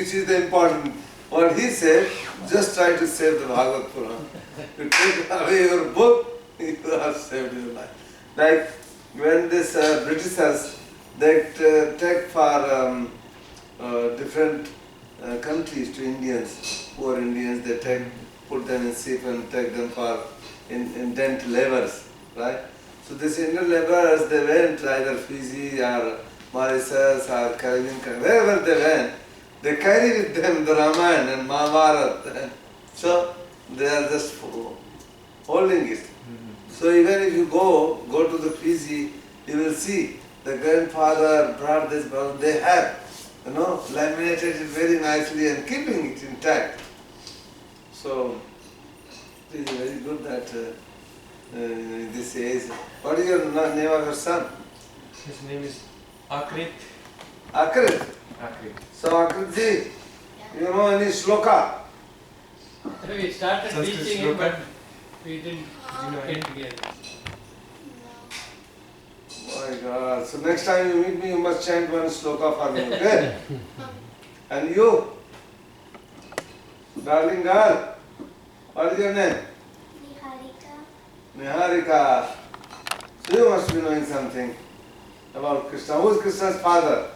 which is the important. What he said, just try to save the Bhagavad Purana. You take away your book, you have saved your life. Like when this Britishers, they take for different countries to Indians, poor Indians, they put them in ship and take them for indented laborers, right? So these Indian laborers, they went either Fiji or Mauritius or Caribbean, wherever they went, they carry with them the Ramayana and Mahabharata. So they are just holding it. So even if you go to the Fiji, you will see the grandfather brought this, but they have, laminated it very nicely and keeping it intact. So it is very good that in this age. What is your name of your son? His name is Akrit. Akrit. Akrit. So Akrit ji, you know any shloka? We started Sanskrit teaching him, shloka? but we didn't get together. Oh my God. So next time you meet me, you must chant one shloka for me, okay? And you? Darling girl, what is your name? Niharika. So you must be knowing something about Krishna. Who is Krishna's father?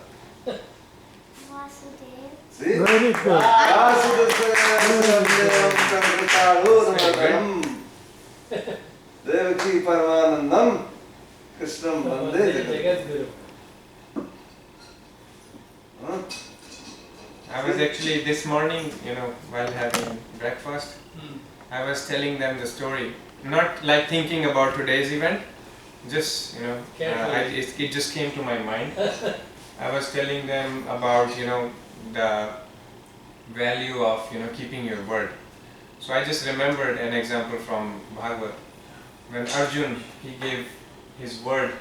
See? Very good. Devaki Paramanandam Krishnam Bande Jagat. Huh? I was actually this morning, while having breakfast, I was telling them the story. Not like thinking about today's event, just, it just came to my mind. I was telling them about, the value of, keeping your word. So I just remembered an example from Bhagavad. When Arjun, he gave his word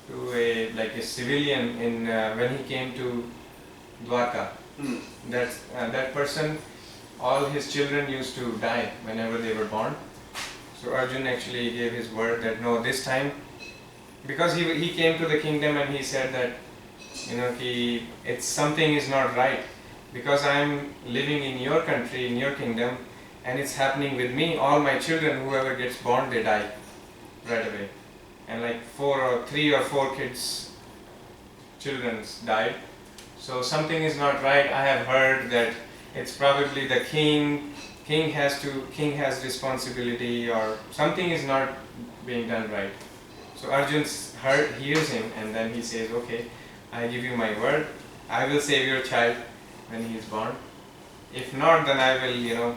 to a civilian when he came to Dwarka. That person, all his children used to die whenever they were born. So Arjun actually gave his word that no, this time, because he came to the kingdom and he said that, it's something is not right, because I am living in your country, in your kingdom, and it's happening with me. All my children, whoever gets born, they die right away. And like 3 or 4 children died. So something is not right. I have heard that it's probably the king has responsibility, or something is not being done right. So Arjun hears him, and then he says, okay, I give you my word, I will save your child when he is born. If not, then I will,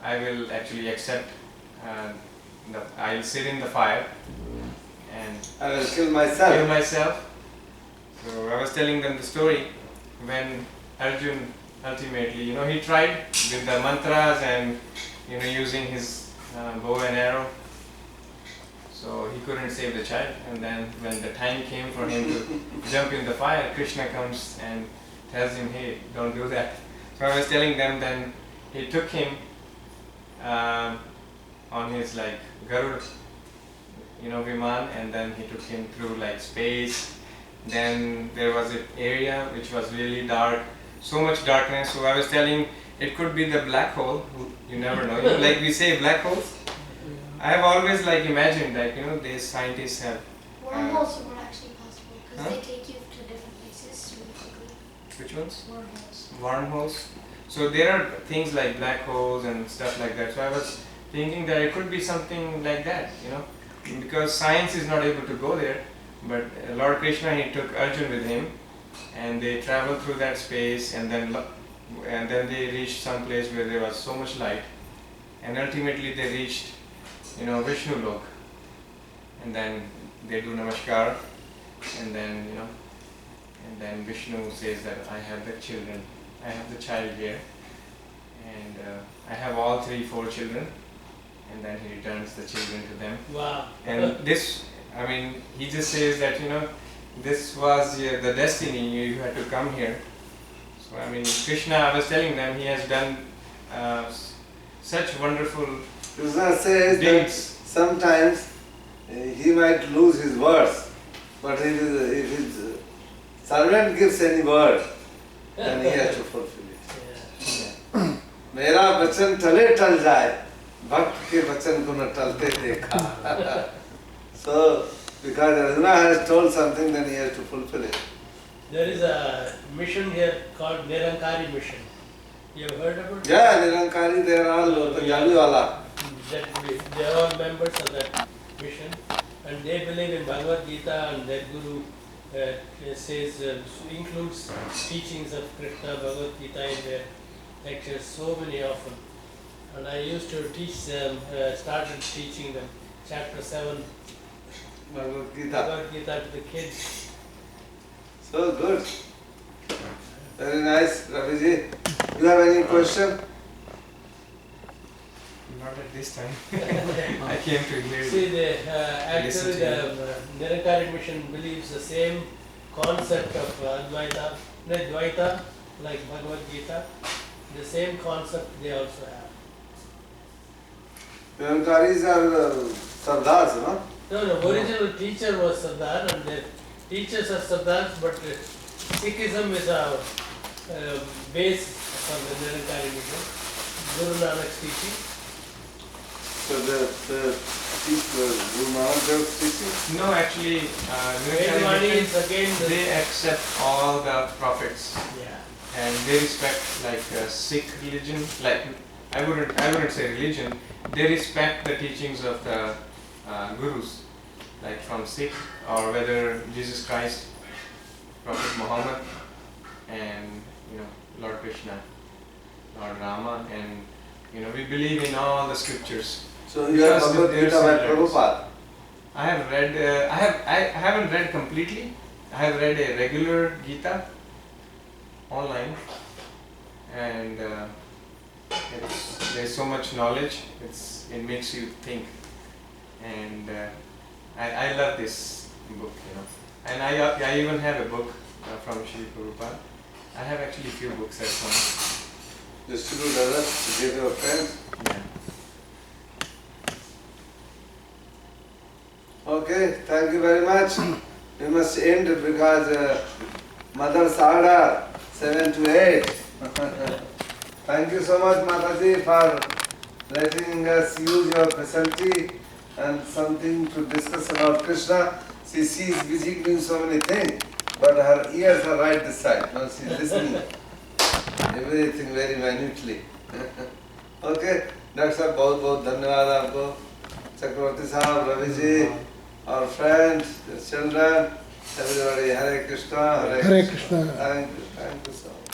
I will actually accept, I will sit in the fire and I will kill myself. So I was telling them the story when Arjun ultimately, he tried with the mantras and, using his bow and arrow. So he couldn't save the child. And then when the time came for him to jump in the fire, Krishna comes and tells him, hey, don't do that. So I was telling them, then he took him on his Garud, Viman, and then he took him through space. Then there was an area which was really dark, so much darkness. So I was telling, it could be the black hole, you never know. Like we say black holes. I have always imagined that, these scientists have... Wormholes are not actually possible, because they take you to different places really quickly. Which ones? Wormholes. Wormholes. So there are things like black holes and stuff like that. So I was thinking that it could be something like that, because science is not able to go there. But Lord Krishna, he took Arjun with him, and they traveled through that space, and then they reached some place where there was so much light, and ultimately they reached, Vishnu Lok, and then they do namaskar, and then Vishnu says that I have the children, I have the child here, and I have all 3-4 children, and then he returns the children to them. Wow. And this, he just says that, this was the destiny, you had to come here. So, Krishna, I was telling them, he has done such wonderful Krishna says deeds. that sometimes he might lose his words, but if his servant gives any word, then he has to fulfill it. Yeah. मेरा वचन टले टल जाए, भक्त के वचन को न टलते देखा. So, because Arjuna has told something, then he has to fulfill it. There is a mission here called Nirankari mission. You have heard about it? Yeah, Nirankari, they are all Punjabi wala. They are all members of that mission, and they believe in Bhagavad Gita, and their guru says includes teachings of Krishna, Bhagavad Gita in their lectures so many often. And I used to teach them, started teaching them chapter 7 Bhagavad Gita. Bhagavad Gita to the kids. So good. Very nice, Raviji. You have any question? Not at this time. I came to hear. See, actually the Nirankari mission believes the same concept of Dvaita, like Bhagavad Gita. The same concept they also have. Nirankaris are Sardars, no? No, the original teacher was Sardar, and the teachers are Sardars, but Sikhism is a base for the Nirankari mission. Guru Nanak's teaching. So the Guru Nanak Dev's teaching? No, actually, Vedvani Nirankari is again the... they accept all the prophets. Yeah. And they respect like Sikh religion. Like I wouldn't say religion. They respect the teachings of the gurus, like from Sikh or whether Jesus Christ, Prophet Muhammad, and Lord Krishna, Lord Rama, and we believe in all the scriptures. So you have Because Bhagavad they're Gita by similar. Prabhupada. I have read. I haven't read completely. I have read a regular Gita online, and there's so much knowledge. It makes you think, and I love this book, And I even have a book from Shri Prabhupada. I have actually a few books at home. Distribute others to give your friends. Yeah. Okay, thank you very much. We must end because Mother's order 7 to 8. Thank you so much, Mataji, for letting us use your facility and something to discuss about Krishna. She is busy doing so many things, but her ears are right this side. Now she is listening everything very minutely. Okay, that's all. बहुत बहुत धन्यवाद आपको, चक्रवर्ती साहब, Ravi ji, our friends, the children, everybody. Hare Krishna, Hare Krishna. Thank you so much.